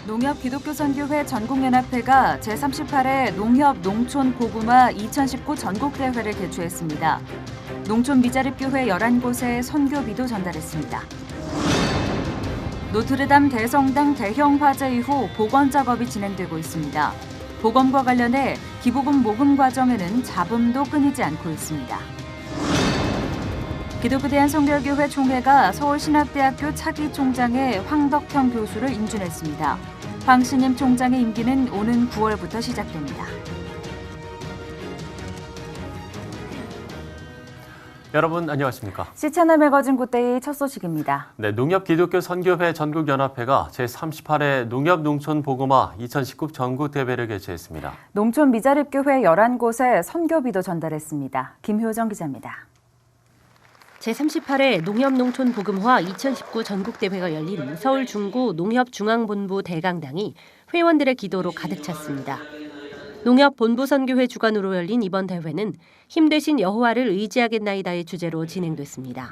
농협 기독교선교회 전국연합회가 제38회 농협 농촌복음화 2019 전국대회를 개최했습니다. 농촌 미자립교회 11곳에 선교비도 전달했습니다. 노트르담 대성당 대형 화재 이후 복원 작업이 진행되고 있습니다. 복원과 관련해 기부금 모금 과정에는 잡음도 끊이지 않고 있습니다. 기독교대한성결교회 총회가 서울신학대학교 차기 총장에 황덕형 교수를 인준했습니다. 황 신임 총장의 임기는 오는 9월부터 시작됩니다. 여러분 안녕하십니까? 시채널 매거진 굿데이 첫 소식입니다. 네, 농협 기독교 선교회 전국연합회가 제38회 농협 농촌 복음화 2019 전국대회를 개최했습니다. 농촌 미자립교회 11곳에 선교비도 전달했습니다. 김효정 기자입니다. 제38회 농협농촌 복음화 2019 전국대회가 열린 서울 중구 농협중앙본부 대강당이 회원들의 기도로 가득 찼습니다. 농협 본부선교회 주관으로 열린 이번 대회는 힘되신 여호와를 의지하겠나이다의 주제로 진행됐습니다.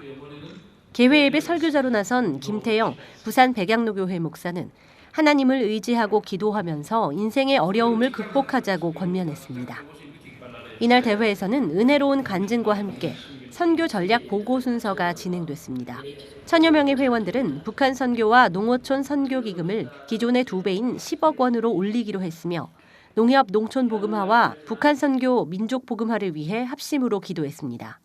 개회 예배 설교자로 나선 김태영 부산 백양로교회 목사는 하나님을 의지하고 기도하면서 인생의 어려움을 극복하자고 권면했습니다. 이날 대회에서는 은혜로운 간증과 함께 선교 전략 보고 순서가 진행됐습니다. 1000여 명의 회원들은 북한 선교와 농어촌 선교 기금을 기존의 2배인 10억 원으로 올리기로 했으며 농협 농촌 복음화와 북한 선교 민족 복음화를 위해 합심으로 기도했습니다.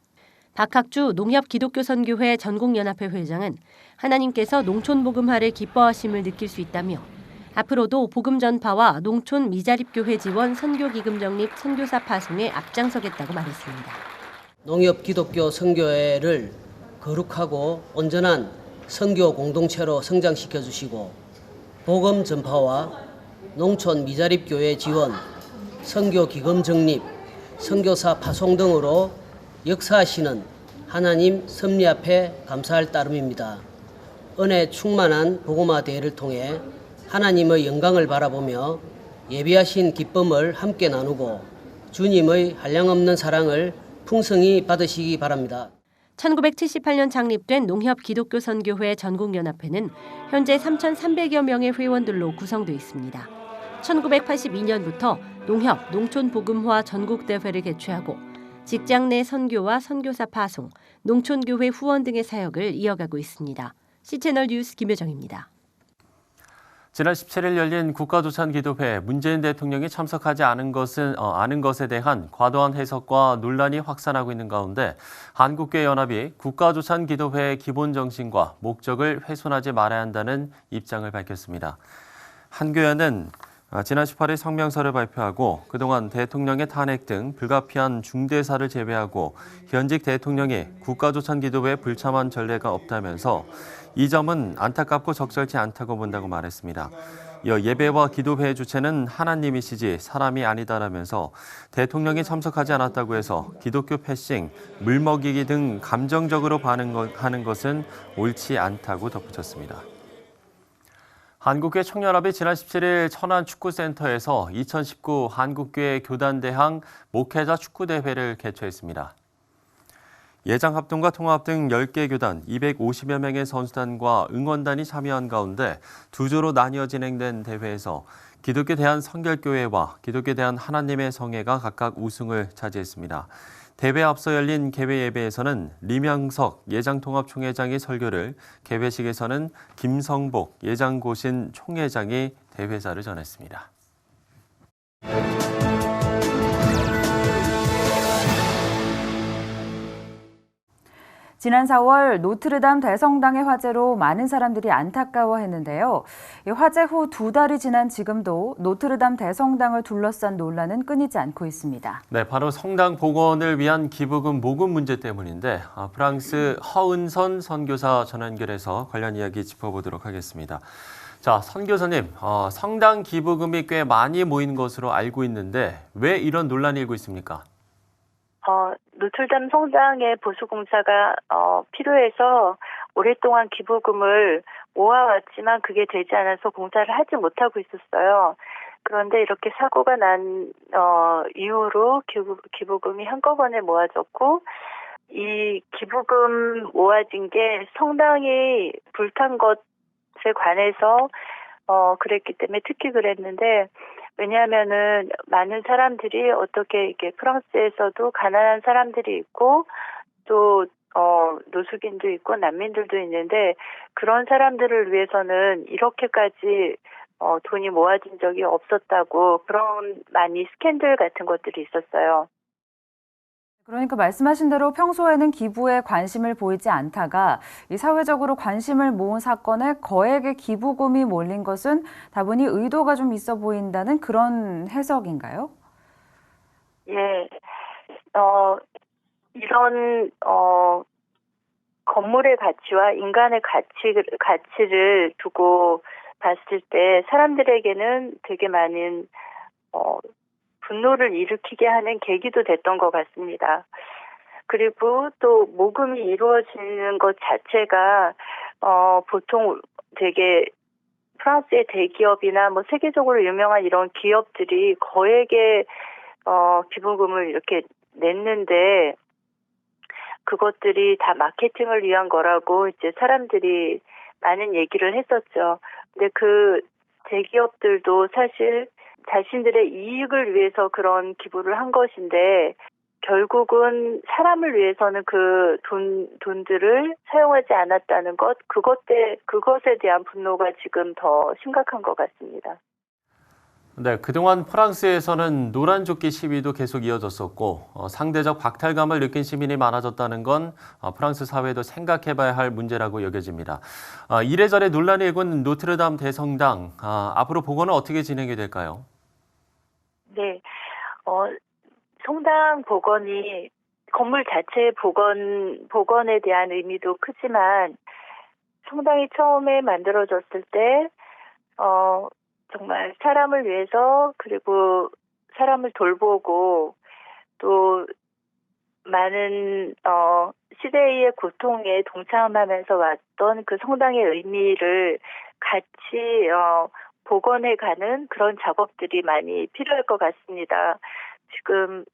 박학주 농협 기독교 선교회 전국연합회 회장은 하나님께서 농촌 복음화를 기뻐하심을 느낄 수 있다며 앞으로도 복음 전파와 농촌 미자립교회 지원 선교 기금 적립 선교사 파송에 앞장서겠다고 말했습니다. 농협 기독교 선교회를 거룩하고 온전한 선교 공동체로 성장시켜 주시고 복음 전파와 농촌 미자립교회 지원, 선교 기금 적립, 선교사 파송 등으로 역사하시는 하나님 섭리 앞에 감사할 따름입니다. 은혜 충만한 복음화 대회를 통해 하나님의 영광을 바라보며 예비하신 기쁨을 함께 나누고 주님의 한량없는 사랑을 풍성히 받으시기 바랍니다. 1978년 창립된 농협 기독교 선교회 전국연합회는 현재 3,300여 명의 회원들로 구성되어 있습니다. 1982년부터 농협 농촌복음화 전국대회를 개최하고 직장 내 선교와 선교사 파송, 농촌교회 후원 등의 사역을 이어가고 있습니다. C채널 뉴스 김효정입니다. 지난 17일 열린 국가조찬기도회 문재인 대통령이 참석하지 않은 것에 대한 과도한 해석과 논란이 확산하고 있는 가운데 한국교회연합이 국가조찬기도회의 기본 정신과 목적을 훼손하지 말아야 한다는 입장을 밝혔습니다. 한 교회는 지난 18일 성명서를 발표하고 그동안 대통령의 탄핵 등 불가피한 중대사를 제외하고 현직 대통령이 국가조찬기도회에 불참한 전례가 없다면서 이 점은 안타깝고 적절치 않다고 본다고 말했습니다. 이어 예배와 기도회의 주체는 하나님이시지 사람이 아니다라면서 대통령이 참석하지 않았다고 해서 기독교 패싱, 물먹이기 등 감정적으로 반응하는 것은 옳지 않다고 덧붙였습니다. 한국교회 청년합이 지난 17일 천안축구센터에서 2019 한국교회 교단대항 목회자 축구대회를 개최했습니다. 예장합동과 통합 등 10개 교단 250여 명의 선수단과 응원단이 참여한 가운데 두 조로 나뉘어 진행된 대회에서 기독교 대한성결교회와 기독교 대한 하나님의 성회가 각각 우승을 차지했습니다. 대회에 앞서 열린 개회 예배에서는 리명석 예장통합총회장이 설교를, 개회식에서는 김성복 예장고신 총회장이 대회사를 전했습니다. 지난 4월 노트르담 대성당의 화재로 많은 사람들이 안타까워했는데요. 화재 후 2달이 지난 지금도 노트르담 대성당을 둘러싼 논란은 끊이지 않고 있습니다. 네, 바로 성당 복원을 위한 기부금 모금 문제 때문인데 프랑스 허은선 선교사 전화 연결해서 관련 이야기 짚어보도록 하겠습니다. 자, 선교사님, 성당 기부금이 꽤 많이 모인 것으로 알고 있는데 왜 이런 논란이 일고 있습니까? 노틀담 성당의 보수공사가 필요해서 오랫동안 기부금을 모아왔지만 그게 되지 않아서 공사를 하지 못하고 있었어요. 그런데 이렇게 사고가 난 이후로 기부금이 한꺼번에 모아졌고 이 기부금 모아진 게 성당이 불탄 것에 관해서 그랬기 때문에 특히 그랬는데, 왜냐하면은 많은 사람들이 어떻게 이게 프랑스에서도 가난한 사람들이 있고 또 노숙인도 있고 난민들도 있는데 그런 사람들을 위해서는 이렇게까지 돈이 모아진 적이 없었다고 그런 많이 스캔들 같은 것들이 있었어요. 그러니까 말씀하신 대로 평소에는 기부에 관심을 보이지 않다가 이 사회적으로 관심을 모은 사건에 거액의 기부금이 몰린 것은 다분히 의도가 좀 있어 보인다는 그런 해석인가요? 예, 이런 건물의 가치와 인간의 가치를 두고 봤을 때 사람들에게는 되게 많은 분노를 일으키게 하는 계기도 됐던 것 같습니다. 그리고 또 모금이 이루어지는 것 자체가 보통 되게 프랑스의 대기업이나 뭐 세계적으로 유명한 이런 기업들이 거액의 기부금을 이렇게 냈는데 그것들이 다 마케팅을 위한 거라고 이제 사람들이 많은 얘기를 했었죠. 근데 그 대기업들도 사실 자신들의 이익을 위해서 그런 기부를 한 것인데 결국은 사람을 위해서는 그 돈들을 사용하지 않았다는 것, 그것에 대한 분노가 지금 더 심각한 것 같습니다. 네, 그동안 프랑스에서는 노란조끼 시위도 계속 이어졌었고 상대적 박탈감을 느낀 시민이 많아졌다는 건 프랑스 사회도 생각해봐야 할 문제라고 여겨집니다. 이래저래 논란이 일군 노트르담 대성당, 앞으로 복원은 어떻게 진행이 될까요? 네, 성당 복원이 건물 자체의 복원에 대한 의미도 크지만 성당이 처음에 만들어졌을 때 정말 사람을 위해서 그리고 사람을 돌보고 또 많은 시대의 고통에 동참하면서 왔던 그 성당의 의미를 같이 복원해가는 그런 작업들이 많이 필요할 것 같습니다. 지금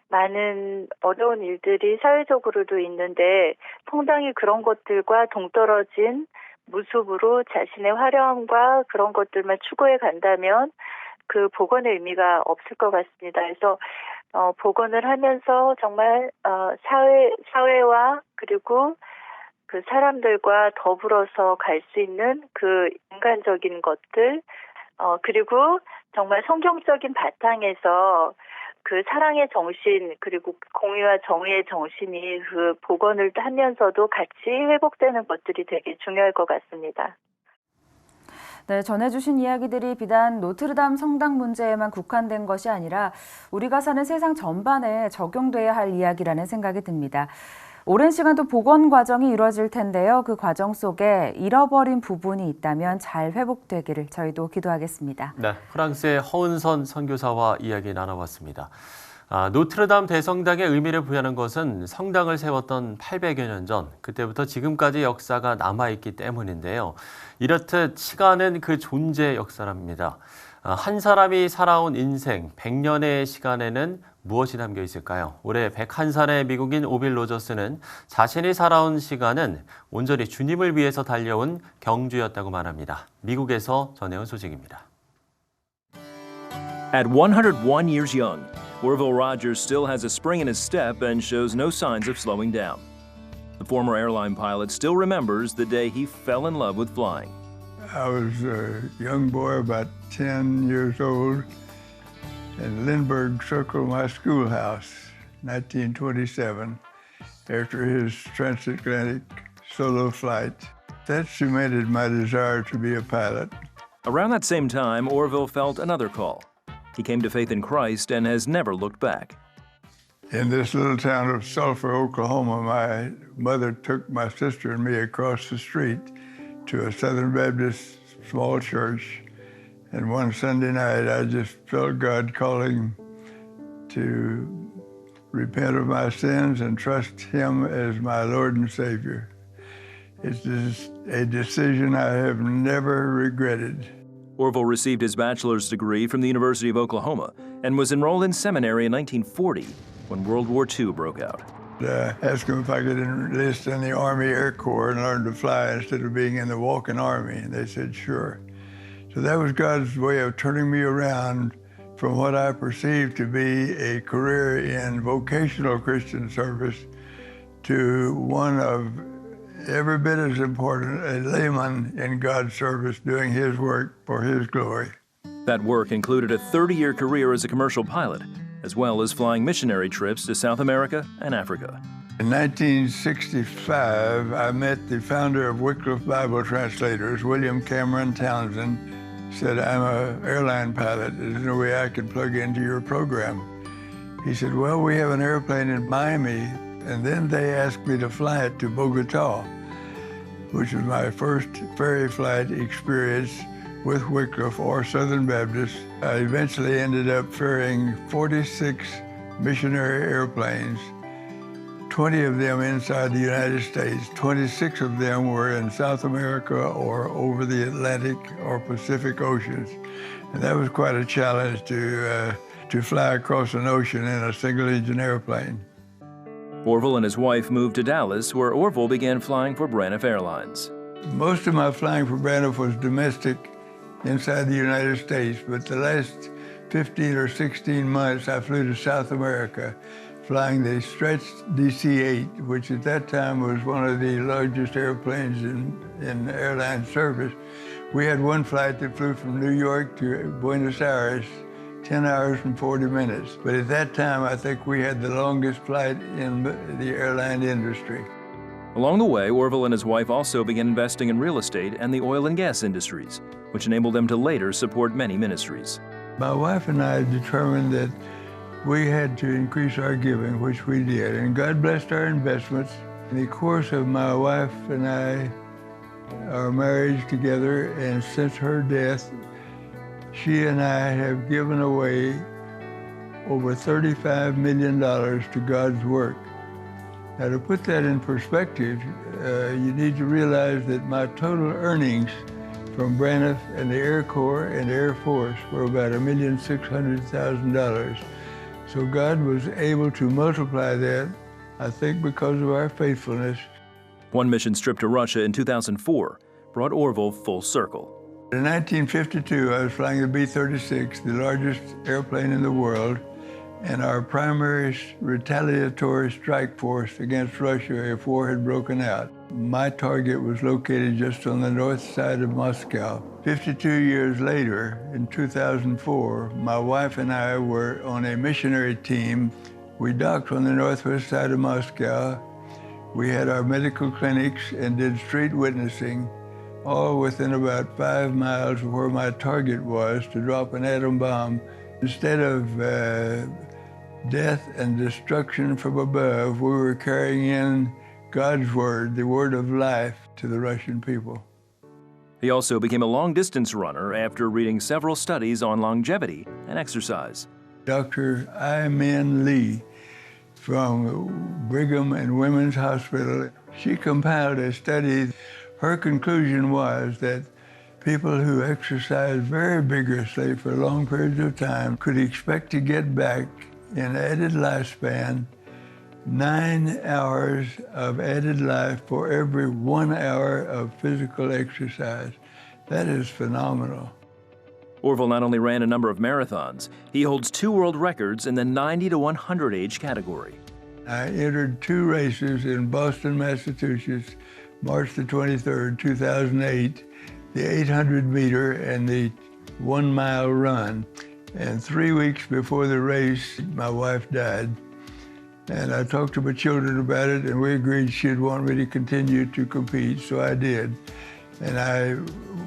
많은 어려운 일들이 사회적으로도 있는데 성당이 그런 것들과 동떨어진 모습으로 자신의 화려함과 그런 것들만 추구해 간다면 그 복원의 의미가 없을 것 같습니다. 그래서 복원을 하면서 정말 사회와 그리고 그 사람들과 더불어서 갈 수 있는 그 인간적인 것들 그리고 정말 성경적인 바탕에서 그 사랑의 정신 그리고 공의와 정의의 정신이 그 복원을 하면서도 같이 회복되는 것들이 되게 중요할 것 같습니다. 네, 전해주신 이야기들이 비단 노트르담 성당 문제에만 국한된 것이 아니라 우리가 사는 세상 전반에 적용돼야 할 이야기라는 생각이 듭니다. 오랜 시간 또 복원 과정이 이루어질 텐데요. 그 과정 속에 잃어버린 부분이 있다면 잘 회복되기를 저희도 기도하겠습니다. 네, 프랑스의 허은선 선교사와 이야기 나눠봤습니다. 노트르담 대성당의 의미를 부여하는 것은 성당을 세웠던 800여 년 전, 그때부터 지금까지 역사가 남아있기 때문인데요. 이렇듯 시간은 그 존재의 역사랍니다. 한 사람이 살아온 인생 100년의 시간에는 무엇이 담겨 있을까요? 올해 101살의 미국인 오빌 로저스는 자신이 살아온 시간은 온전히 주님을 위해서 달려온 경주였다고 말합니다. 미국에서 전해온 소식입니다. At 101 years young, Orville Rogers still has a spring in his step and shows no signs of slowing down. The former airline pilot still remembers the day he fell in love with flying. I was a young boy, about 10 years old, in Lindbergh Circle, my schoolhouse, 1927, after his transatlantic solo flight. That cemented my desire to be a pilot. Around that same time, Orville felt another call. He came to faith in Christ and has never looked back. In this little town of Sulphur, Oklahoma, my mother took my sister and me across the street to a Southern Baptist small church. And one Sunday night, I just felt God calling to repent of my sins and trust Him as my Lord and Savior. It's a decision I have never regretted. Orville received his bachelor's degree from the University of Oklahoma and was enrolled in seminary in 1940 when World War II broke out. Asked them if I could enlist in the Army Air Corps and learn to fly instead of being in the walking army, and they said sure. So that was God's way of turning me around from what I perceived to be a career in vocational Christian service to one of every bit as important, a layman in God's service doing His work for His glory. That work included a 30-year career as a commercial pilot, as well as flying missionary trips to South America and Africa. In 1965, I met the founder of Wycliffe Bible Translators, William Cameron Townsend. Said, I'm an airline pilot. There's no way I can plug into your program. He said, well, we have an airplane in Miami. And then they asked me to fly it to Bogota, which was my first ferry flight experience with Wycliffe or Southern Baptist. I eventually ended up ferrying 46 missionary airplanes, 20 of them inside the United States. 26 of them were in South America or over the Atlantic or Pacific Oceans. And that was quite a challenge to fly across an ocean in a single-engine airplane. Orville and his wife moved to Dallas, where Orville began flying for Braniff Airlines. Most of my flying for Braniff was domestic inside the United States, but the last 15 or 16 months I flew to South America, flying the Stretch DC-8, which at that time was one of the largest airplanes in airline service. We had one flight that flew from New York to Buenos Aires, 10 hours and 40 minutes. But at that time, I think we had the longest flight in the airline industry. Along the way, Orville and his wife also began investing in real estate and the oil and gas industries, which enabled them to later support many ministries. My wife and I determined that we had to increase our giving, which we did, and God blessed our investments. In the course of my wife and I, our marriage together, and since her death, she and I have given away over $35 million to God's work. Now, to put that in perspective, you need to realize that my total earnings from Braniff and the Air Corps and Air Force were about $1,600,000. So God was able to multiply that, I think, because of our faithfulness. One mission trip to Russia in 2004 brought Orville full circle. In 1952, I was flying the B-36, the largest airplane in the world, and our primary retaliatory strike force against Russia if war had broken out. My target was located just on the north side of Moscow. 52 years later, in 2004, my wife and I were on a missionary team. We docked on the northwest side of Moscow. We had our medical clinics and did street witnessing, all within about 5 miles of where my target was to drop an atom bomb. Instead of death and destruction from above, we were carrying in God's word, the word of life, to the Russian people. He also became a long-distance runner after reading several studies on longevity and exercise. Dr. I-Min Lee from Brigham and Women's Hospital, she compiled a study. Her conclusion was that people who exercise very vigorously for long periods of time could expect to get back in added lifespan 9 hours of added life for every 1 hour of physical exercise. That is phenomenal. Orville not only ran a number of marathons, he holds 2 world records in the 90 to 100 age category. I entered 2 races in Boston, Massachusetts, March the 23rd, 2008, the 800-meter and the 1-mile run. And 3 weeks before the race, my wife died. And I talked to my children about it, and we agreed she'd want me to continue to compete, so I did. And I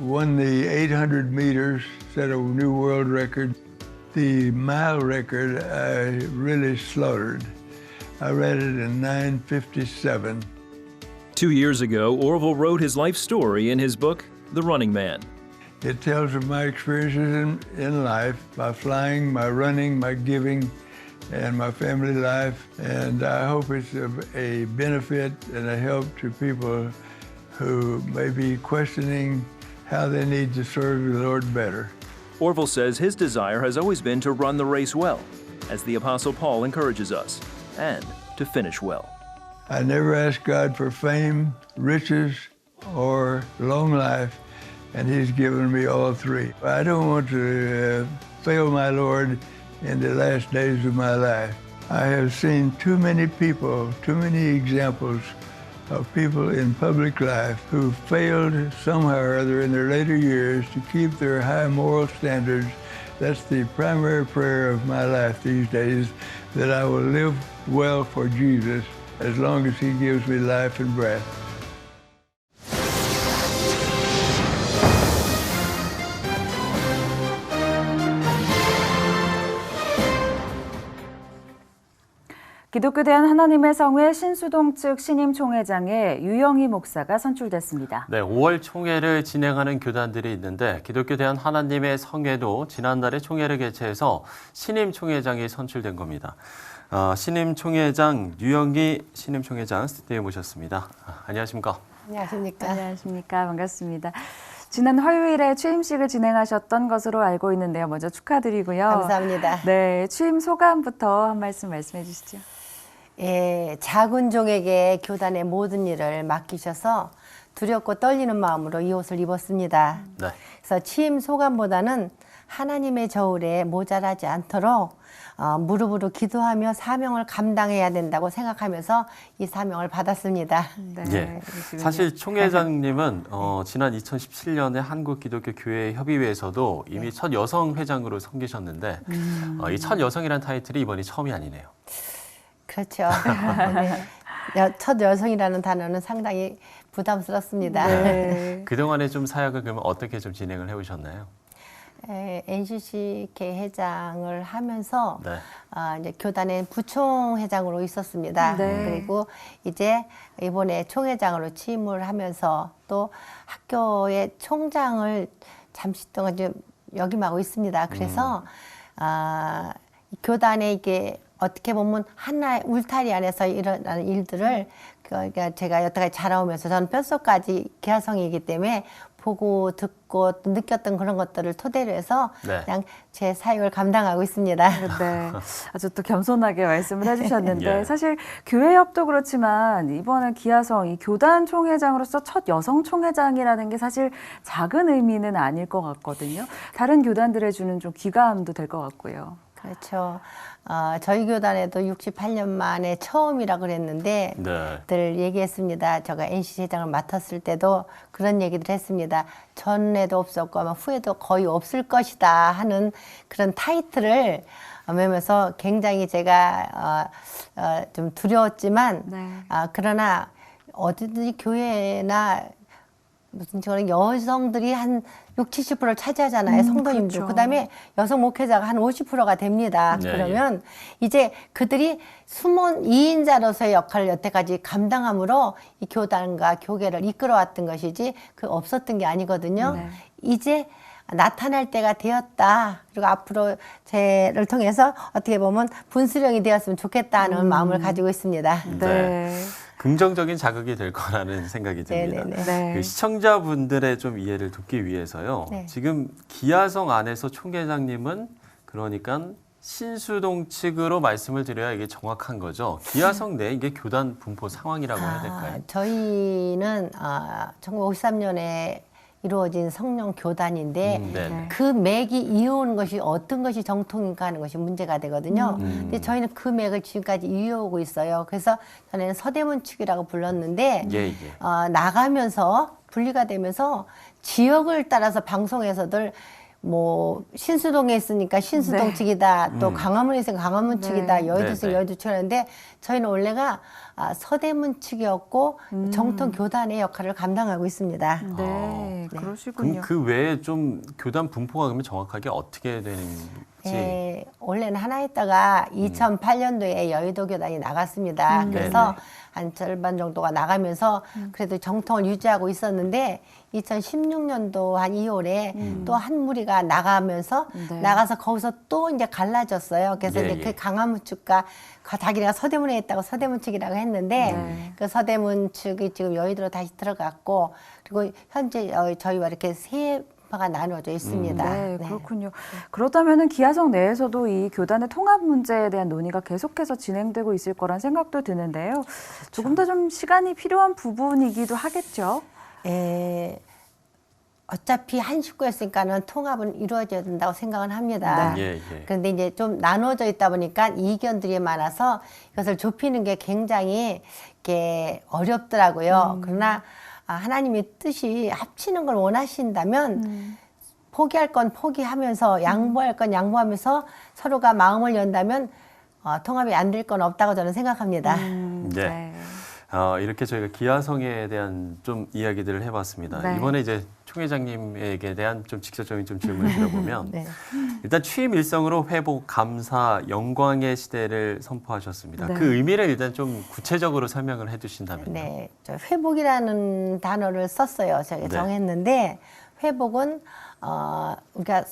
won the 800 meters, set a new world record. The mile record, I really slaughtered. I ran it in 9:57. 2 years ago, Orville wrote his life story in his book, The Running Man. It tells of my experiences in life, my flying, my running, my giving, and my family life. And I hope it's a benefit and a help to people who may be questioning how they need to serve the Lord better. Orville says his desire has always been to run the race well, as the Apostle Paul encourages us, and to finish well. I never asked God for fame, riches, or long life, and He's given me all three. I don't want to fail my Lord in the last days of my life. I have seen too many people, too many examples of people in public life who failed somehow or other in their later years to keep their high moral standards. That's the primary prayer of my life these days, that I will live well for Jesus as long as He gives me life and breath. 기독교대한 하나님의 성회 신수동 측 신임 총회장에 유영희 목사가 선출됐습니다. 네, 5월 총회를 진행하는 교단들이 있는데 기독교대한 하나님의 성회도 지난달에 총회를 개최해서 신임 총회장이 선출된 겁니다. 신임 총회장 유영희 신임 총회장 스튜디오에 모셨습니다. 안녕하십니까? 안녕하십니까? 안녕하십니까? 반갑습니다. 지난 화요일에 취임식을 진행하셨던 것으로 알고 있는데요. 먼저 축하드리고요. 감사합니다. 네, 취임 소감부터 한 말씀 말씀해 주시죠. 예, 작은 종에게 교단의 모든 일을 맡기셔서 두렵고 떨리는 마음으로 이 옷을 입었습니다. 네. 그래서 취임 소감보다는 하나님의 저울에 모자라지 않도록 무릎으로 기도하며 사명을 감당해야 된다고 생각하면서 이 사명을 받았습니다. 네, 예. 사실 총회장님은 지난 2017년에 한국기독교교회협의회에서도 이미 첫 여성 회장으로 섬기셨는데 이 첫 여성이라는 타이틀이 이번이 처음이 아니네요. 그렇죠. 네. 첫 여성이라는 단어는 상당히 부담스럽습니다. 네. 그동안에 좀 사역을 그러면 어떻게 좀 진행을 해오셨나요? NCCK 회장을 하면서 네. 이제 교단의 부총회장으로 있었습니다. 네. 그리고 이제 이번에 총회장으로 취임을 하면서 또 학교의 총장을 잠시 동안 좀 역임하고 있습니다. 그래서 교단에 이게 어떻게 보면 하나의 울타리 안에서 일어나는 일들을 그러니까 제가 여태까지 자라오면서 저는 뼛속까지 기아성이기 때문에 보고 듣고 또 느꼈던 그런 것들을 토대로 해서 네. 그냥 제 사역을 감당하고 있습니다. 네, 아주 또 겸손하게 말씀을 해주셨는데 예. 사실 교회협도 그렇지만 이번에 기아성 이 교단 총회장으로서 첫 여성 총회장이라는 게 사실 작은 의미는 아닐 것 같거든요. 다른 교단들에 주는 좀 귀감도 될 것 같고요. 그렇죠. 저희 교단에도 68년 만에 처음이라 그랬는데 네. 늘 얘기했습니다. 제가 NCC 회장을 맡았을 때도 그런 얘기들 했습니다. 전에도 없었고 아마 후에도 거의 없을 것이다 하는 그런 타이틀을 매면서 굉장히 제가 좀 두려웠지만 네. 그러나 어디든지 교회나 무슨 저런 여성들이 한 60, 70%를 차지하잖아요. 성도님들. 그렇죠. 그다음에 여성 목회자가 한 50%가 됩니다. 네, 그러면 이제 그들이 숨은 2인자로서의 역할을 여태까지 감당함으로 이 교단과 교계를 이끌어왔던 것이지 그 없었던 게 아니거든요. 네. 이제 나타날 때가 되었다. 그리고 앞으로 쟤를 통해서 어떻게 보면 분수령이 되었으면 좋겠다는 마음을 가지고 있습니다. 네. 긍정적인 자극이 될 거라는 생각이 듭니다. 네네네. 네. 그 시청자분들의 좀 이해를 돕기 위해서요. 네. 지금 기아성 안에서 총회장님은 그러니까 신수동 측으로 말씀을 드려야 이게 정확한 거죠. 기아성 내 이게 교단 분포 상황이라고 해야 될까요? 저희는 1953년에 이루어진 성령 교단인데 네. 그 맥이 이어오는 것이 어떤 것이 정통인가 하는 것이 문제가 되거든요. 근데 저희는 그 맥을 지금까지 이어오고 있어요. 그래서 전에는 서대문 측이라고 불렀는데 예. 나가면서 분리가 되면서 지역을 따라서 방송에서들 뭐 신수동에 있으니까 신수동 네. 측이다. 또 강화문에 있으니까 강화문 네. 측이다. 여의도 네, 있으니까 네. 여의도 측이었는데 저희는 원래가 서대문 측이었고 정통 교단의 역할을 감당하고 있습니다. 네, 그럼 그러시군요. 그 외에 좀 교단 분포가 그러면 정확하게 어떻게 되는지. 원래는 하나 있다가 2008년도에 여의도 교단이 나갔습니다. 그래서 네네. 한 절반 정도가 나가면서 그래도 정통을 유지하고 있었는데 2016년도 한 2월에 또 한 무리가 나가면서 네. 나가서 거기서 또 이제 갈라졌어요. 그래서 예, 이제 예. 그 강화문 측과 자기네가 서대문에 있다고 서대문 측이라고 했는데 네. 그 서대문 측이 지금 여의도로 다시 들어갔고 그리고 현재 저희와 이렇게 세 좌파가 나누어져 있습니다. 네, 그렇군요. 그렇다면은 기아성 내에서도 이 교단의 통합 문제에 대한 논의가 계속해서 진행되고 있을 거란 생각도 드는데요. 조금 더 좀 시간이 필요한 부분이기도 하겠죠. 어차피 한 식구였으니까는 통합은 이루어져야 된다고 생각은 합니다. 예, 예. 그런데 이제 좀 나눠져 있다 보니까 이견들이 많아서 이것을 좁히는 게 굉장히 이렇게 어렵더라고요. 그러나 하나님의 뜻이 합치는 걸 원하신다면 포기할 건 포기하면서 양보할 건 양보하면서 서로가 마음을 연다면 통합이 안 될 건 없다고 저는 생각합니다. 네. 이렇게 저희가 기아성에 대한 좀 이야기들을 해봤습니다. 네. 이번에 이제 총회장님에게 대한 좀 직접적인 좀 질문을 드려보면 네. 일단 취임 일성으로 회복, 감사, 영광의 시대를 선포하셨습니다. 네. 그 의미를 일단 좀 구체적으로 설명을 해주신다면요. 네, 저 회복이라는 단어를 썼어요. 제가 네. 정했는데 회복은 우리가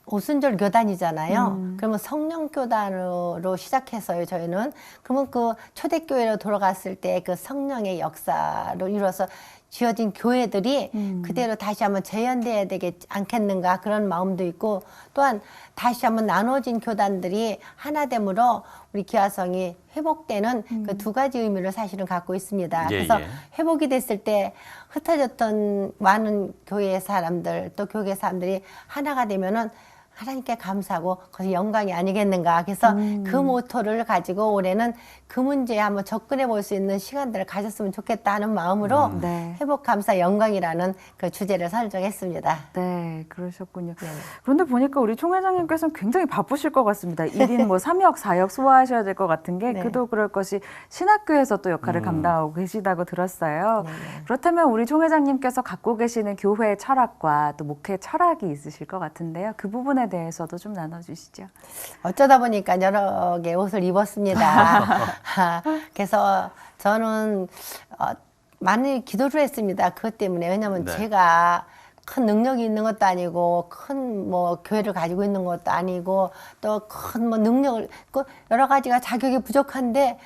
오순절 교단이잖아요. 그러면 성령 교단으로 시작했어요. 저희는 그러면 그 초대교회로 돌아갔을 때 그 성령의 역사로 이루어서 지어진 교회들이 그대로 다시 한번 재현돼야 되지 않겠는가 그런 마음도 있고 또한 다시 한번 나눠진 교단들이 하나됨으로 우리 기아성이 회복되는 그 두 가지 의미를 사실은 갖고 있습니다. 예, 그래서 예. 회복이 됐을 때 흩어졌던 많은 교회의 사람들 또 교계 사람들이 하나가 되면은 하나님께 감사하고 그것이 영광이 아니겠는가. 그래서 그 모토를 가지고 올해는 그 문제에 한번 접근해 볼 수 있는 시간들을 가졌으면 좋겠다 하는 마음으로 네. 회복, 감사, 영광이라는 그 주제를 설정했습니다. 네, 그러셨군요. 네. 그런데 보니까 우리 총회장님께서는 굉장히 바쁘실 것 같습니다. 1인 뭐 3역, 4역 소화하셔야 될 것 같은 게 네. 그도 그럴 것이 신학교에서 또 역할을 감당하고 계시다고 들었어요. 네. 그렇다면 우리 총회장님께서 갖고 계시는 교회 철학과 또 목회 철학이 있으실 것 같은데요. 그 부분에 대해서도 좀 나눠주시죠. 어쩌다 보니까 여러 개 옷을 입었습니다. 그래서 저는 많이 기도를 했습니다. 그것 때문에. 왜냐하면 네. 제가 큰 능력이 있는 것도 아니고 큰 뭐 교회를 가지고 있는 것도 아니고 또 큰 뭐 능력을 여러 가지가 자격이 부족한데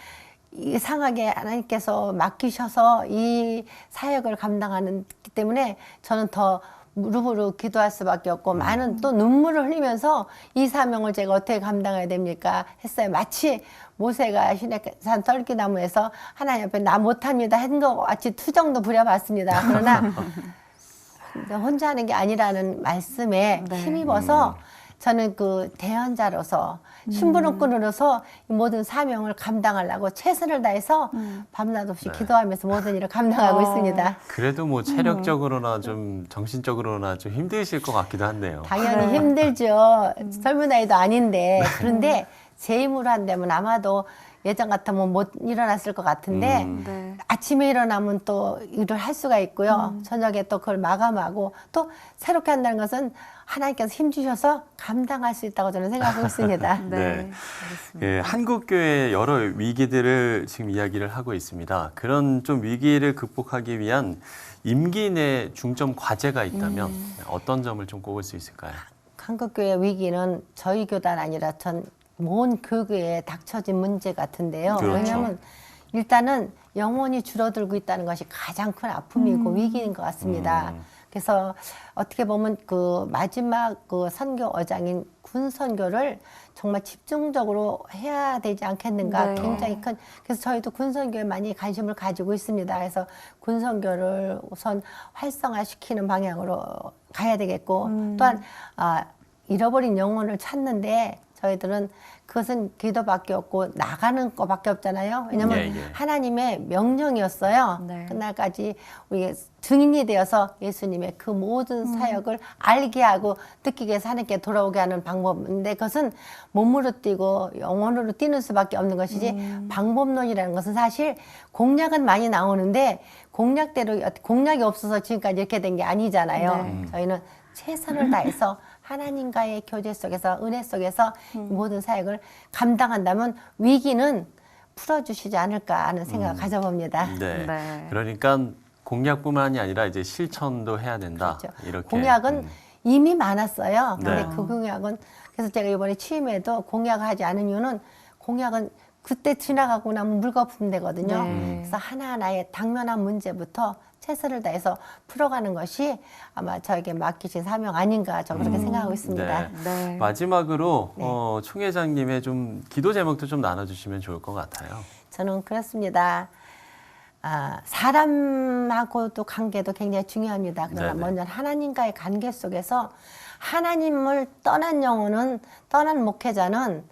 이상하게 하나님께서 맡기셔서 이 사역을 감당하기 때문에 저는 더 무릎으로 기도할 수밖에 없고 많은 또 눈물을 흘리면서 이 사명을 제가 어떻게 감당해야 됩니까 했어요. 마치 모세가 시내산 떨기나무에서 하나님 앞에 나 못합니다 한 것 같이 투정도 부려봤습니다. 그러나 혼자 하는 게 아니라는 말씀에 네. 힘입어서 저는 그 대언자로서 신부름꾼으로서 이 모든 사명을 감당하려고 최선을 다해서 밤낮 없이 기도하면서 모든 일을 감당하고 있습니다. 그래도 뭐 체력적으로나 좀 정신적으로나 좀 힘드실 것 같기도 한데요. 당연히 힘들죠. 젊은 나이도 아닌데 그런데 제 힘으로 한다면 아마도 예전 같으면 못 일어났을 것 같은데 네. 아침에 일어나면 또 일을 할 수가 있고요. 저녁에 또 그걸 마감하고 또 새롭게 한다는 것은 하나님께서 힘주셔서 감당할 수 있다고 저는 생각하고 있습니다. 네. 예, 한국교회의 여러 위기들을 지금 이야기를 하고 있습니다. 그런 좀 위기를 극복하기 위한 임기 내 중점 과제가 있다면 어떤 점을 좀 꼽을 수 있을까요? 한국교회 위기는 저희 교단 아니라 전 모든 교회에 닥쳐진 문제 같은데요. 그렇죠. 왜냐하면 일단은 영혼이 줄어들고 있다는 것이 가장 큰 아픔이고 위기인 것 같습니다. 그래서 어떻게 보면 그 마지막 그 선교어장인 군 선교를 정말 집중적으로 해야 되지 않겠는가. 네. 굉장히 큰. 그래서 저희도 군 선교에 많이 관심을 가지고 있습니다. 그래서 군 선교를 우선 활성화시키는 방향으로 가야 되겠고 또한 잃어버린 영혼을 찾는데 저희들은 그것은 기도밖에 없고 나가는 것밖에 없잖아요. 왜냐하면 예, 예. 하나님의 명령이었어요. 네. 그날까지 우리 증인이 되어서 예수님의 그 모든 사역을 알게 하고 느끼게 해서 하나님께 돌아오게 하는 방법인데 그것은 몸으로 뛰고 영혼으로 뛰는 수밖에 없는 것이지 방법론이라는 것은 사실 공약은 많이 나오는데 공약대로 공약이 없어서 지금까지 이렇게 된 게 아니잖아요. 네. 저희는 최선을 다해서 하나님과의 교제 속에서 은혜 속에서 모든 사역을 감당한다면 위기는 풀어주시지 않을까 하는 생각을 가져봅니다. 네. 네. 그러니까 공약뿐만이 아니라 이제 실천도 해야 된다. 그렇죠. 이렇게. 공약은 이미 많았어요. 근데 네. 그 공약은 그래서 제가 이번에 취임에도 공약을 하지 않은 이유는 공약은 그때 지나가고 나면 물거품 되거든요. 네. 그래서 하나하나의 당면한 문제부터 최선을 다해서 풀어가는 것이 아마 저에게 맡기신 사명 아닌가 저 그렇게 생각하고 있습니다. 네. 네. 마지막으로 네. 총회장님의 좀 기도 제목도 좀 나눠주시면 좋을 것 같아요. 저는 그렇습니다. 사람하고도 관계도 굉장히 중요합니다. 그러나 네네. 먼저 하나님과의 관계 속에서 하나님을 떠난 영혼은, 떠난 목회자는,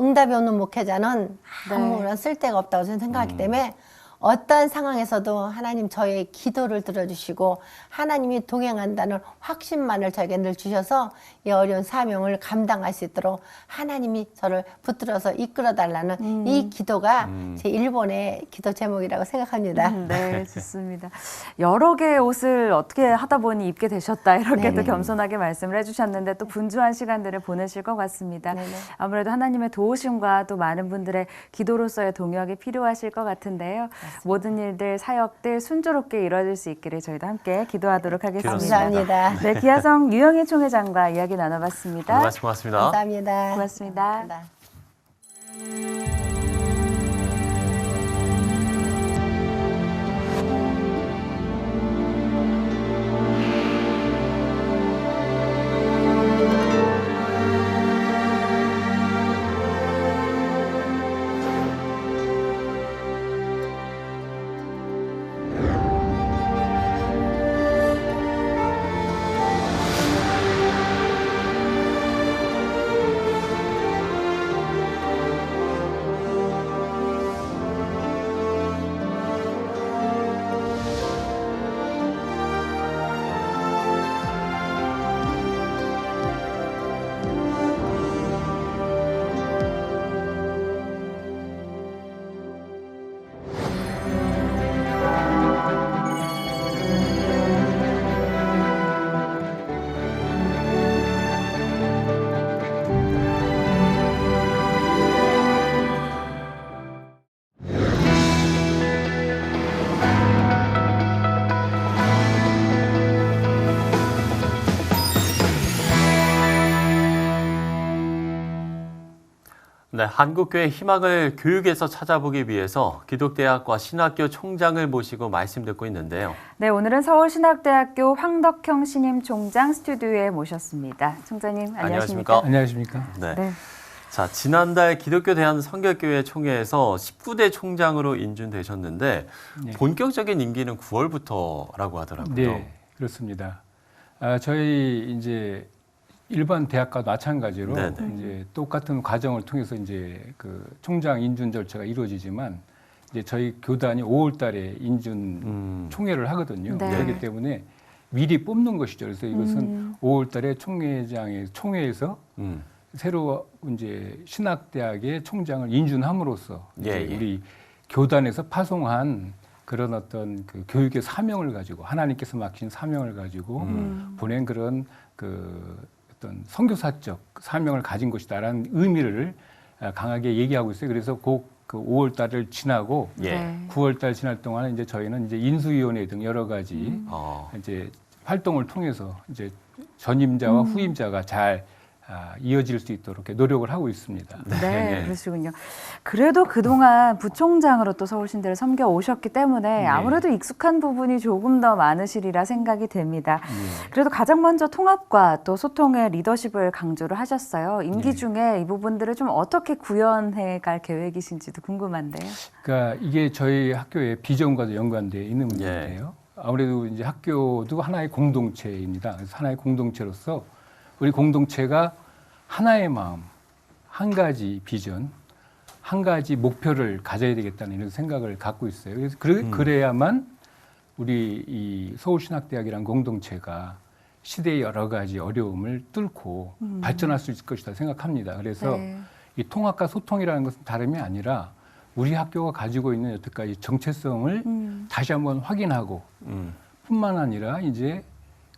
응답이 없는 목회자는 아무런 쓸데가 없다고 저는 생각하기 때문에 어떠한 상황에서도 하나님 저의 기도를 들어주시고 하나님이 동행한다는 확신만을 저에게 늘 주셔서 이 어려운 사명을 감당할 수 있도록 하나님이 저를 붙들어서 이끌어달라는 이 기도가 제 일본의 기도 제목이라고 생각합니다. 네, 좋습니다. 여러 개의 옷을 어떻게 하다 보니 입게 되셨다 이렇게 또 네네. 겸손하게 말씀을 해주셨는데 또 분주한 시간들을 보내실 것 같습니다. 네네. 아무래도 하나님의 도우심과 또 많은 분들의 기도로서의 동역이 필요하실 것 같은데요. 모든 일들, 사역들 순조롭게 이루어질 수 있기를 저희도 함께 기도하도록 하겠습니다. 감사합니다. 네, 기아성 유영희 총회장과 이야기 나눠봤습니다. 오늘 말씀 고맙습니다. 감사합니다. 고맙습니다. 감사합니다. 네, 한국교회 희망을 교육에서 찾아보기 위해서 기독대학과 신학교 총장을 모시고 말씀 듣고 있는데요. 네, 오늘은 서울신학대학교 황덕형 신임 총장 스튜디오에 모셨습니다. 총장님 안녕하십니까? 안녕하십니까? 네. 네. 자, 지난달 기독교 대한선교교회 총회에서 19대 총장으로 인준되셨는데 네. 본격적인 임기는 9월부터라고 하더라고요. 네, 그렇습니다. 저희 이제 일반 대학과 마찬가지로 네네. 이제 똑같은 과정을 통해서 이제 그 총장 인준 절차가 이루어지지만 이제 저희 교단이 5월달에 인준 총회를 하거든요. 네. 그렇기 때문에 미리 뽑는 것이죠. 그래서 이것은 5월달에 총회에서 새로 이제 신학대학의 총장을 인준함으로써 이제 예. 우리 교단에서 파송한 그런 어떤 그 교육의 사명을 가지고 하나님께서 맡긴 사명을 가지고 보낸 그런 그 어떤 선교사적 사명을 가진 것이다라는 의미를 강하게 얘기하고 있어요. 그래서 그 5월 달을 지나고 예. 9월 달 지날 동안 이제 저희는 이제 인수위원회 등 여러 가지 이제 활동을 통해서 이제 전임자와 후임자가 잘 이어질 수 있도록 이렇게 노력을 하고 있습니다. 네, 그러시군요. 그래도 그동안 부총장으로 또 서울신대를 섬겨 오셨기 때문에 아무래도 익숙한 부분이 조금 더 많으시리라 생각이 됩니다. 그래도 가장 먼저 통합과 또 소통의 리더십을 강조를 하셨어요. 임기 중에 이 부분들을 좀 어떻게 구현해 갈 계획이신지도 궁금한데요. 그러니까 이게 저희 학교의 비전과도 연관되어 있는 문제인데요. 아무래도 이제 학교도 하나의 공동체입니다. 그래서 하나의 공동체로서 우리 공동체가 하나의 마음, 한 가지 비전, 한 가지 목표를 가져야 되겠다는 이런 생각을 갖고 있어요. 그래서 그래야만 우리 이 서울신학대학이라는 공동체가 시대의 여러 가지 어려움을 뚫고 발전할 수 있을 것이다 생각합니다. 그래서 이 통합과 소통이라는 것은 다름이 아니라 우리 학교가 가지고 있는 여태까지 정체성을 다시 한번 확인하고 뿐만 아니라 이제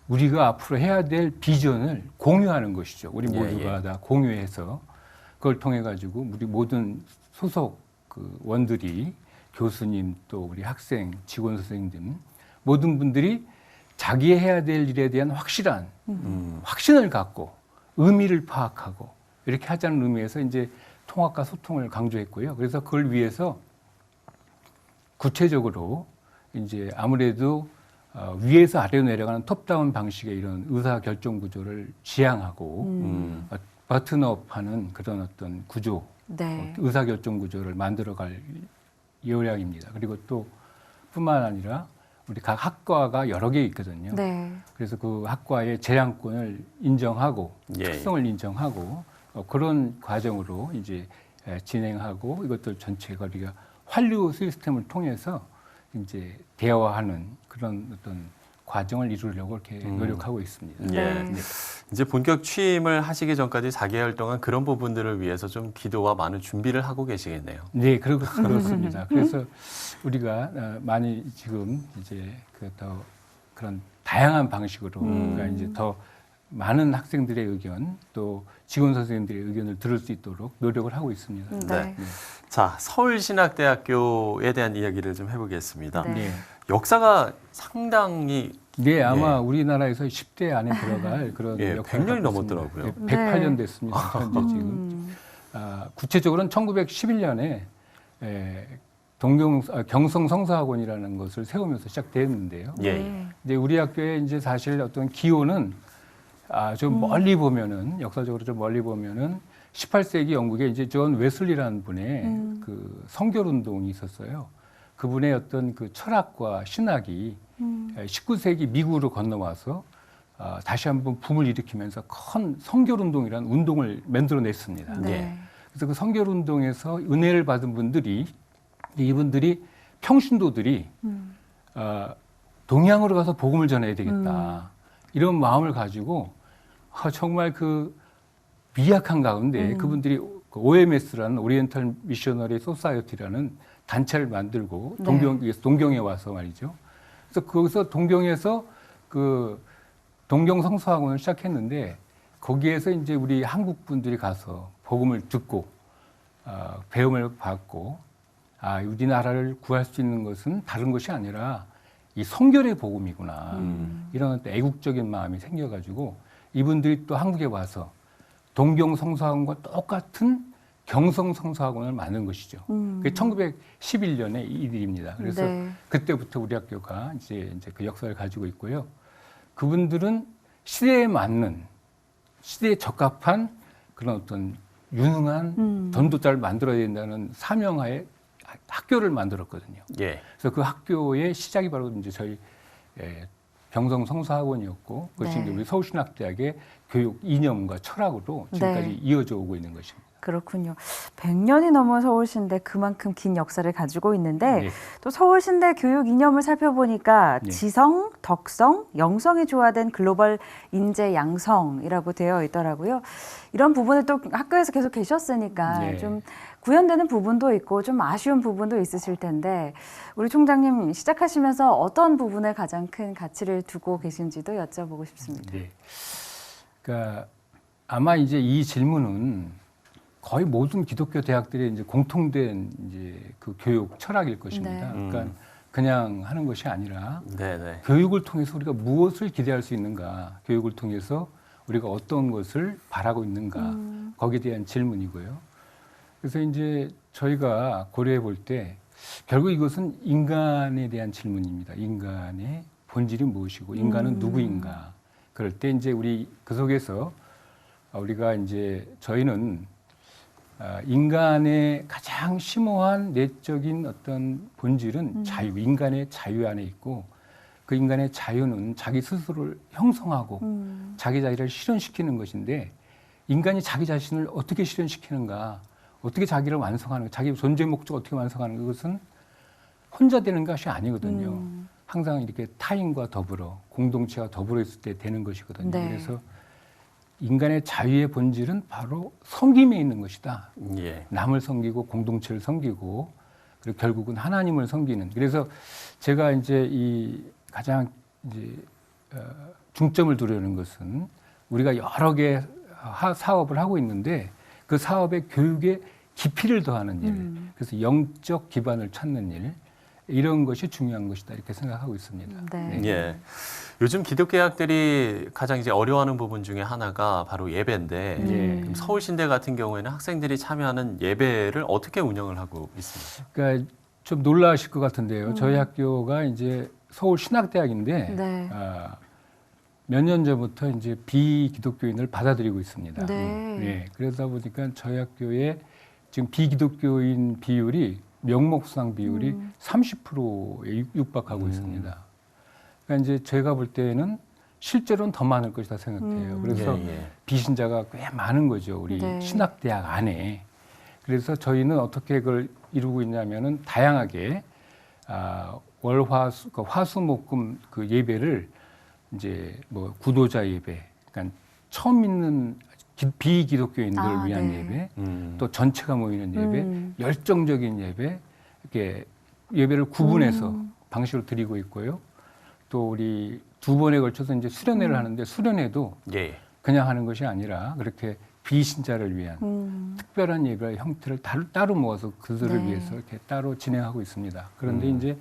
우리가 앞으로 해야 될 비전을 공유하는 것이죠. 우리 모두가 다 공유해서 그걸 통해 가지고 우리 모든 소속 그 원들이 교수님 또 우리 학생, 직원 선생님 모든 분들이 자기 해야 될 일에 대한 확실한 확신을 갖고 의미를 파악하고 이렇게 하자는 의미에서 이제 통합과 소통을 강조했고요. 그래서 그걸 위해서 구체적으로 이제 아무래도 위에서 아래로 내려가는 톱다운 방식의 이런 의사 결정 구조를 지향하고 버튼업하는 그런 어떤 구조, 네. 의사 결정 구조를 만들어갈 요량입니다. 그리고 또 뿐만 아니라 우리 각 학과가 여러 개 있거든요. 네. 그래서 그 학과의 재량권을 인정하고 예. 특성을 인정하고 그런 과정으로 이제 진행하고 이것들 전체가 우리가 환류 시스템을 통해서 이제 대화하는 그런 어떤 과정을 이루려고 이렇게 노력하고 있습니다. 예. 네. 이제 본격 취임을 하시기 전까지 4개월 동안 그런 부분들을 위해서 좀 기도와 많은 준비를 하고 계시겠네요. 네, 그렇습니다. 그래서 우리가 많이 지금 이제 더 그런 다양한 방식으로 그러니까 이제 더 많은 학생들의 의견 또 직원 선생님들의 의견을 들을 수 있도록 노력을 하고 있습니다. 네. 자, 서울신학대학교에 대한 이야기를 좀 해보겠습니다. 네. 네. 역사가 상당히 네, 아마 우리나라에서 10대 안에 들어갈 그런 예, 역사를 100년이 갖고 있습니다. 넘었더라고요. 네, 108년 됐습니다. 현재 지금. 구체적으로는 1911년에 경성 성서학원이라는 것을 세우면서 시작됐는데요. 예. 이제 우리 학교에 이제 사실 어떤 기호는 좀 멀리 보면은 역사적으로 좀 멀리 보면은 18세기 영국에 이제 존 웨슬리라는 분의 그 성결 운동이 있었어요. 그분의 어떤 그 철학과 신학이 19세기 미국으로 건너와서 다시 한번 붐을 일으키면서 큰 성결 운동이라는 운동을 만들어냈습니다. 네. 그래서 그 성결 운동에서 은혜를 받은 분들이 이분들이 평신도들이 동양으로 가서 복음을 전해야 되겠다 이런 마음을 가지고 정말 그 미약한 가운데 그분들이 그 OMS라는 오리엔탈 미셔너리 소사이어티라는 단체를 만들고 네. 동경에 와서 말이죠. 그래서 거기서 동경에서 그 동경 성서학원을 시작했는데 거기에서 이제 우리 한국 분들이 가서 복음을 듣고 배움을 받고 우리나라를 구할 수 있는 것은 다른 것이 아니라 이 성결의 복음이구나 이런 애국적인 마음이 생겨가지고 이분들이 또 한국에 와서 동경 성서학원과 똑같은 경성 성서학원을 만든 것이죠. 그게 1911년의 일입니다. 그래서 네. 그때부터 우리 학교가 이제 그 역사를 가지고 있고요. 그분들은 시대에 맞는 시대에 적합한 그런 어떤 유능한 전도자를 만들어야 된다는 사명하에 학교를 만들었거든요. 예. 그래서 그 학교의 시작이 바로 이제 저희 경성 성서학원이었고 그것이 네. 이제 우리 서울신학대학의 교육 이념과 철학으로 지금까지 네. 이어져 오고 있는 것입니다. 그렇군요. 100년이 넘은 서울신대 그만큼 긴 역사를 가지고 있는데 네. 또 서울신대 교육 이념을 살펴보니까 네. 지성, 덕성, 영성이 조화된 글로벌 인재 양성이라고 되어 있더라고요. 이런 부분을 또 학교에서 계속 계셨으니까 네. 좀 구현되는 부분도 있고 좀 아쉬운 부분도 있으실 텐데 우리 총장님 시작하시면서 어떤 부분에 가장 큰 가치를 두고 계신지도 여쭤보고 싶습니다. 네. 그러니까 아마 이제 이 질문은 거의 모든 기독교 대학들의 이제 공통된 이제 그 교육 철학일 것입니다. 네. 그러니까 그냥 하는 것이 아니라 네네. 교육을 통해서 우리가 무엇을 기대할 수 있는가, 교육을 통해서 우리가 어떤 것을 바라고 있는가, 거기에 대한 질문이고요. 그래서 이제 저희가 고려해 볼 때 결국 이것은 인간에 대한 질문입니다. 인간의 본질이 무엇이고 인간은 누구인가. 그럴 때 이제 우리 그 속에서 우리가 이제 저희는 인간의 가장 심오한 내적인 어떤 본질은 자유, 인간의 자유 안에 있고 그 인간의 자유는 자기 스스로를 형성하고 자기 자기를 실현시키는 것인데 인간이 자기 자신을 어떻게 실현시키는가, 어떻게 자기를 완성하는가, 자기 존재 목적 어떻게 완성하는 것은 혼자 되는 것이 아니거든요. 항상 이렇게 타인과 더불어 공동체와 더불어 있을 때 되는 것이거든요. 네. 그래서 인간의 자유의 본질은 바로 섬김에 있는 것이다. 예. 남을 섬기고 공동체를 섬기고 그리고 결국은 하나님을 섬기는. 그래서 제가 이제 이 가장 이제 중점을 두려는 것은 우리가 여러 개 사업을 하고 있는데 그 사업의 교육에 깊이를 더하는 일. 그래서 영적 기반을 찾는 일. 이런 것이 중요한 것이다 이렇게 생각하고 있습니다. 네. 예. 요즘 기독교학들이 가장 이제 어려워하는 부분 중에 하나가 바로 예배인데 그럼 서울신대 같은 경우에는 학생들이 참여하는 예배를 어떻게 운영을 하고 있습니까? 그러니까 좀 놀라실 것 같은데요. 저희 학교가 이제 서울신학대학인데 네. 몇 년 전부터 이제 비기독교인을 받아들이고 있습니다. 네. 그러다 보니까 저희 학교에 지금 비기독교인 비율이 명목수상 비율이 30%에 육박하고 있습니다. 그러니까 이제 제가 볼 때는 실제로는 더 많을 것이다 생각해요. 그래서 비신자가 꽤 많은 거죠. 우리 네. 신학대학 안에. 그래서 저희는 어떻게 그걸 이루고 있냐면은 다양하게 월화수 화수목금 그 예배를 이제 뭐 구도자 예배, 그러니까 처음 믿는 비기독교인들을 위한 네. 예배, 또 전체가 모이는 예배, 열정적인 예배, 이렇게 예배를 구분해서 방식으로 드리고 있고요. 또 우리 2번에 걸쳐서 이제 수련회를 하는데 수련회도 그냥 하는 것이 아니라 그렇게 비신자를 위한 특별한 예배의 형태를 따로 모아서 그들을 위해서 이렇게 따로 진행하고 있습니다. 그런데 이제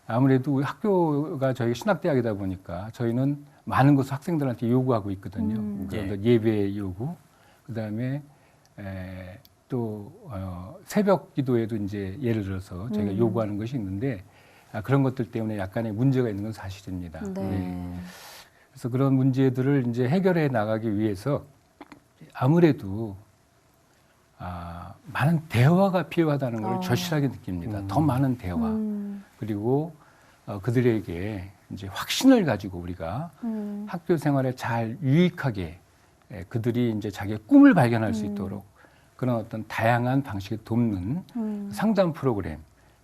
아무래도 우리 학교가 저희 신학대학이다 보니까 저희는 많은 것을 학생들한테 요구하고 있거든요. 그런데 예배 요구, 그다음에 또 새벽 기도에도 이제 예를 들어서 저희가 요구하는 것이 있는데 그런 것들 때문에 약간의 문제가 있는 건 사실입니다. 그래서 그런 문제들을 이제 해결해 나가기 위해서 아무래도 많은 대화가 필요하다는 걸 절실하게 느낍니다. 더 많은 대화. 그리고 그들에게 이제 확신을 가지고 우리가 학교 생활에 잘 유익하게 그들이 이제 자기의 꿈을 발견할 수 있도록 그런 어떤 다양한 방식의 돕는 상담 프로그램,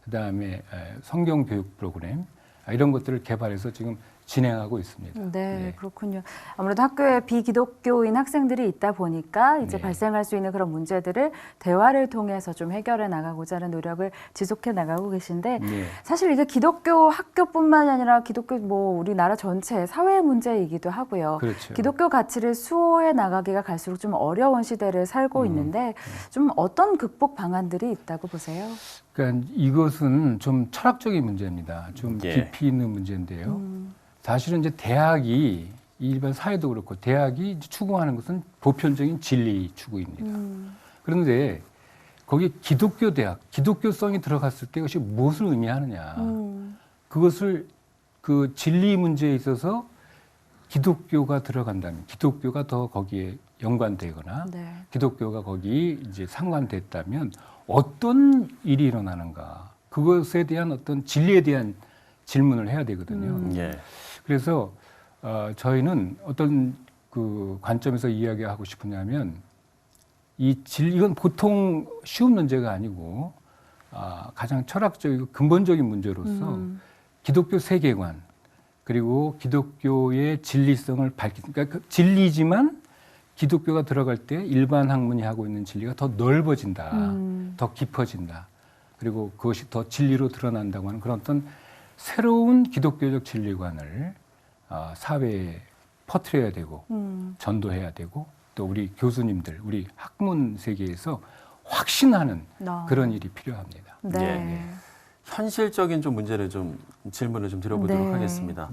그다음에 성경 교육 프로그램 이런 것들을 개발해서 지금 진행하고 있습니다. 네, 그렇군요. 아무래도 학교에 비기독교인 학생들이 있다 보니까 이제 발생할 수 있는 그런 문제들을 대화를 통해서 좀 해결해 나가고자 하는 노력을 지속해 나가고 계신데 사실 이게 기독교 학교뿐만이 아니라 기독교 뭐 우리나라 전체 사회 문제이기도 하고요. 그렇죠. 기독교 가치를 수호해 나가기가 갈수록 좀 어려운 시대를 살고 있는데 좀 어떤 극복 방안들이 있다고 보세요? 그러니까 이것은 좀 철학적인 문제입니다. 좀 깊이 있는 문제인데요. 사실은 이제 대학이 일반 사회도 그렇고 대학이 추구하는 것은 보편적인 진리 추구입니다. 그런데 거기 기독교 대학, 기독교성이 들어갔을 때 그것이 무엇을 의미하느냐. 그것을 그 진리 문제에 있어서 기독교가 들어간다면 기독교가 더 거기에 연관되거나 기독교가 거기 이제 상관됐다면 어떤 일이 일어나는가. 그것에 대한 어떤 진리에 대한 질문을 해야 되거든요. 그래서 저희는 어떤 그 관점에서 이야기하고 싶으냐면 이건 보통 쉬운 문제가 아니고 가장 철학적이고 근본적인 문제로서 기독교 세계관 그리고 기독교의 진리성을 그러니까 그 진리지만 기독교가 들어갈 때 일반 학문이 하고 있는 진리가 더 넓어진다, 더 깊어진다. 그리고 그것이 더 진리로 드러난다고 하는 그런 어떤 새로운 기독교적 진리관을 사회에 퍼뜨려야 되고 전도해야 되고 또 우리 교수님들, 우리 학문 세계에서 확신하는 그런 일이 필요합니다. 현실적인 좀 문제를 좀 질문을 좀 드려보도록 하겠습니다.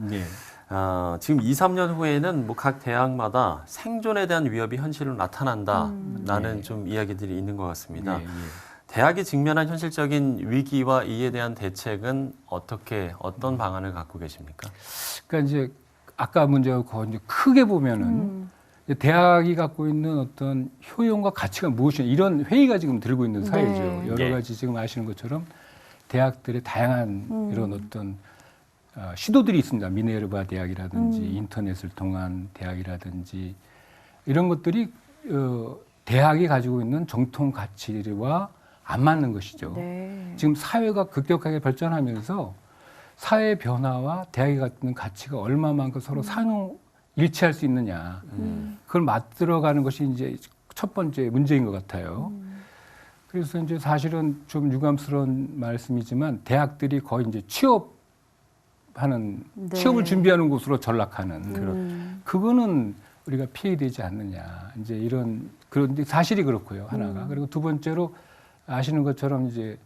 지금 2, 3년 후에는 뭐 각 대학마다 생존에 대한 위협이 현실로 나타난다라는 좀 이야기들이 있는 것 같습니다. 대학이 직면한 현실적인 위기와 이에 대한 대책은 어떤 방안을 갖고 계십니까? 그러니까 이제 아까 문제가 이제 크게 보면은 대학이 갖고 있는 어떤 효용과 가치가 무엇이냐 이런 회의가 지금 들고 있는 사회죠. 여러 가지 지금 아시는 것처럼 대학들의 다양한 이런 어떤 시도들이 있습니다. 미네르바 대학이라든지 인터넷을 통한 대학이라든지 이런 것들이 대학이 가지고 있는 정통 가치와 안 맞는 것이죠. 지금 사회가 급격하게 발전하면서 사회 변화와 대학이 갖는 가치가 얼마만큼 서로 일치할 수 있느냐. 그걸 맞들어가는 것이 이제 첫 번째 문제인 것 같아요. 그래서 이제 사실은 좀 유감스러운 말씀이지만 대학들이 거의 이제 취업을 준비하는 곳으로 전락하는 그거는 우리가 피해되지 않느냐. 이제 그런데 사실이 그렇고요. 하나가. 그리고 두 번째로 아시는 것처럼 이제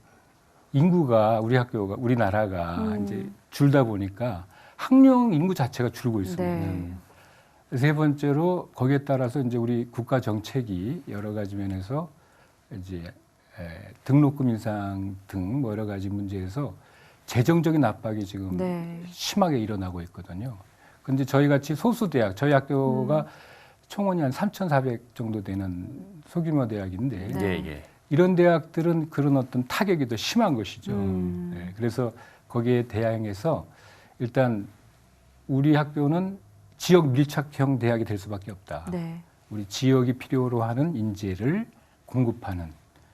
인구가 우리나라가 이제 줄다 보니까 학령 인구 자체가 줄고 있습니다. 네. 세 번째로 거기에 따라서 이제 우리 국가 정책이 여러 가지 면에서 이제 등록금 인상 등 뭐 여러 가지 문제에서 재정적인 압박이 지금 네. 심하게 일어나고 있거든요. 근데 저희 같이 소수 대학, 저희 학교가 총원이 한 3,400 정도 되는 소규모 대학인데 네. 예, 예. 이런 대학들은 그런 어떤 타격이 더 심한 것이죠. 네, 그래서 거기에 대항해서 일단 우리 학교는 지역 밀착형 대학이 될 수밖에 없다. 네. 우리 지역이 필요로 하는 인재를 공급하는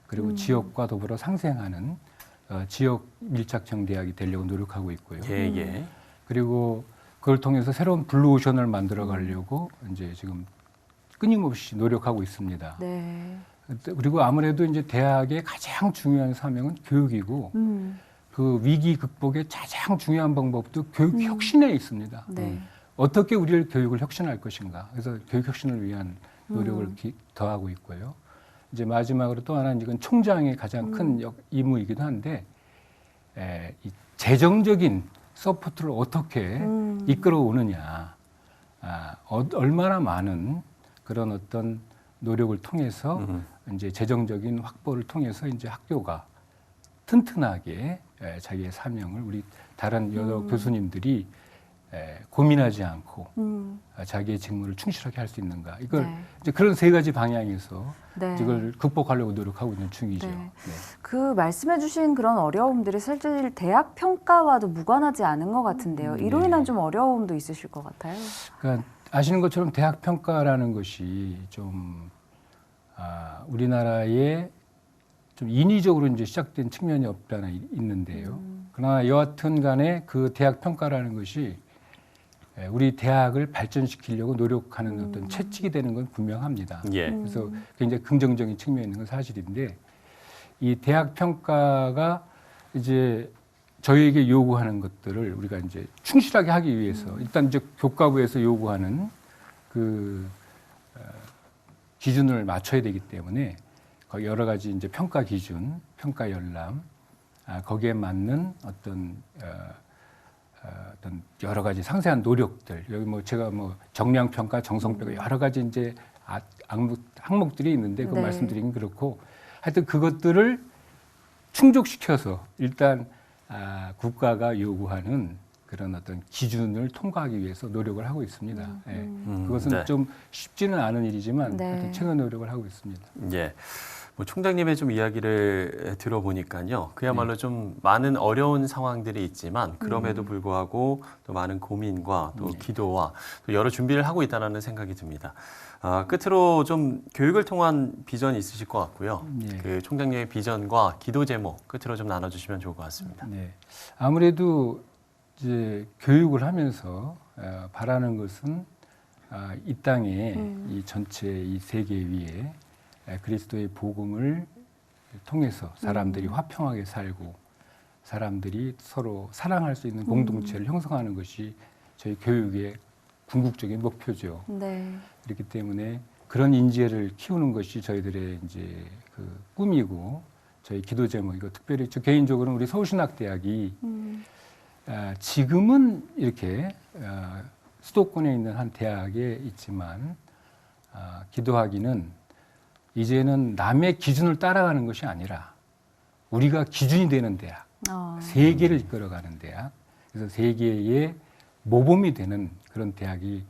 그리고 지역과 더불어 상생하는 지역 밀착형 대학이 되려고 노력하고 있고요. 예, 예. 그리고 그걸 통해서 새로운 블루오션을 만들어 가려고 이제 지금 끊임없이 노력하고 있습니다. 네. 그리고 아무래도 이제 대학의 가장 중요한 사명은 교육이고 그 위기 극복의 가장 중요한 방법도 교육 혁신에 있습니다. 네. 어떻게 우리를 교육을 혁신할 것인가. 그래서 교육 혁신을 위한 노력을 더하고 있고요. 이제 마지막으로 또 하나는 이건 총장의 가장 큰 임무이기도 한데 이 재정적인 서포트를 어떻게 이끌어오느냐. 얼마나 많은 그런 어떤 노력을 통해서 이제 재정적인 확보를 통해서 이제 학교가 튼튼하게 자기의 사명을 우리 다른 여러 교수님들이 고민하지 않고 자기의 직무를 충실하게 할 수 있는가. 이걸 네. 이제 그런 세 가지 방향에서 네. 이걸 극복하려고 노력하고 있는 중이죠. 네. 네. 그 말씀해주신 그런 어려움들이 사실 대학 평가와도 무관하지 않은 것 같은데요. 이로 네. 인한 좀 어려움도 있으실 것 같아요. 그러니까 아시는 것처럼 대학 평가라는 것이 좀 우리나라에 좀 인위적으로 이제 시작된 측면이 없잖아 있는데요. 그러나 여하튼 간에 그 대학 평가라는 것이 우리 대학을 발전시키려고 노력하는 어떤 채찍이 되는 건 분명합니다. 예. 그래서 굉장히 긍정적인 측면이 있는 건 사실인데 이 대학 평가가 이제 저희에게 요구하는 것들을 우리가 이제 충실하게 하기 위해서 일단 이제 교과부에서 요구하는 그 기준을 맞춰야 되기 때문에 여러 가지 이제 평가 기준, 평가 열람, 거기에 맞는 어떤 여러 가지 상세한 노력들, 여기 뭐 제가 뭐 정량 평가, 정성 평가 여러 가지 이제 항목들이 있는데 그 네. 말씀드리긴 그렇고 하여튼 그것들을 충족시켜서 일단 국가가 요구하는 그런 어떤 기준을 통과하기 위해서 노력을 하고 있습니다. 예. 그것은 네. 좀 쉽지는 않은 일이지만 네. 하여튼 최근 노력을 하고 있습니다. 예. 뭐 총장님의 좀 이야기를 들어보니까요. 그야말로 좀 많은 어려운 상황들이 있지만 그럼에도 불구하고 또 많은 고민과 또 기도와 또 여러 준비를 하고 있다는 생각이 듭니다. 끝으로 좀 교육을 통한 비전이 있으실 것 같고요. 네. 그 총장님의 비전과 기도 제목 끝으로 좀 나눠주시면 좋을 것 같습니다. 네. 아무래도 이제 교육을 하면서 바라는 것은 이 땅에 이 전체 이 세계 위에 그리스도의 복음을 통해서 사람들이 화평하게 살고 사람들이 서로 사랑할 수 있는 공동체를 형성하는 것이 저희 교육의 궁극적인 목표죠. 네. 그렇기 때문에 그런 인재를 키우는 것이 저희들의 이제 그 꿈이고 저희 기도 제목이고 특별히 저 개인적으로는 우리 서울신학대학이 지금은 이렇게 수도권에 있는 한 대학에 있지만 기도하기는 이제는 남의 기준을 따라가는 것이 아니라 우리가 기준이 되는 대학, 세계를 이끌어가는 대학, 그래서 세계의 모범이 되는 그런 대학이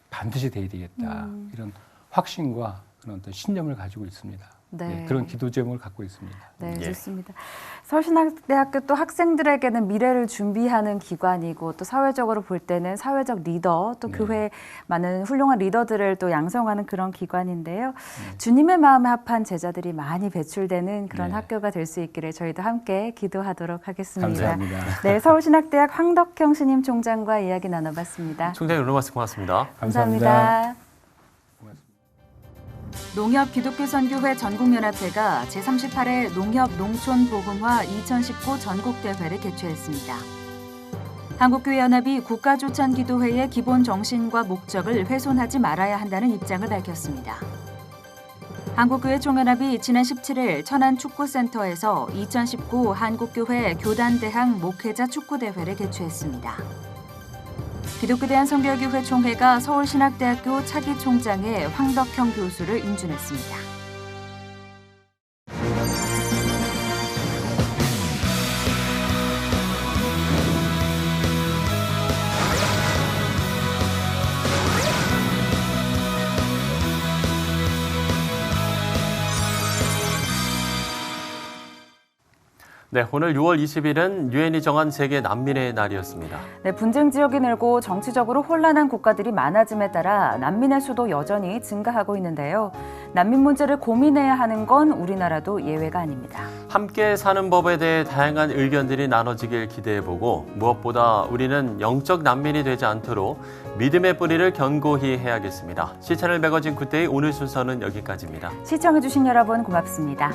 반드시 돼야 되겠다. 이런 확신과 그런 어떤 신념을 가지고 있습니다. 네. 네, 그런 기도 제목을 갖고 있습니다. 네, 예. 좋습니다. 서울신학대학교 또 학생들에게는 미래를 준비하는 기관이고 또 사회적으로 볼 때는 사회적 리더 또 네. 교회 많은 훌륭한 리더들을 또 양성하는 그런 기관인데요. 주님의 마음에 합한 제자들이 많이 배출되는 그런 네. 학교가 될 수 있기를 저희도 함께 기도하도록 하겠습니다. 감사합니다. 네, 서울신학대학 황덕형 신임 총장과 이야기 나눠봤습니다. 총장님 오늘 말씀 고맙습니다. 감사합니다. 농협기독교선교회 전국연합회가 제38회 농협농촌복음화 2019 전국대회를 개최했습니다. 한국교회연합이 국가조찬기도회의 기본 정신과 목적을 훼손하지 말아야 한다는 입장을 밝혔습니다. 한국교회총연합이 지난 17일 천안축구센터에서 2019 한국교회 교단대항 목회자 축구대회를 개최했습니다. 기독교대한선교교회 총회가 서울신학대학교 차기 총장의 황덕형 교수를 인준했습니다. 네, 오늘 6월 20일은 유엔이 정한 세계 난민의 날이었습니다. 네, 분쟁 지역이 늘고 정치적으로 혼란한 국가들이 많아짐에 따라 난민의 수도 여전히 증가하고 있는데요. 난민 문제를 고민해야 하는 건 우리나라도 예외가 아닙니다. 함께 사는 법에 대해 다양한 의견들이 나눠지길 기대해보고 무엇보다 우리는 영적 난민이 되지 않도록 믿음의 뿌리를 견고히 해야겠습니다. 시채널 매거진 굿데이 오늘 순서는 여기까지입니다. 시청해주신 여러분 고맙습니다.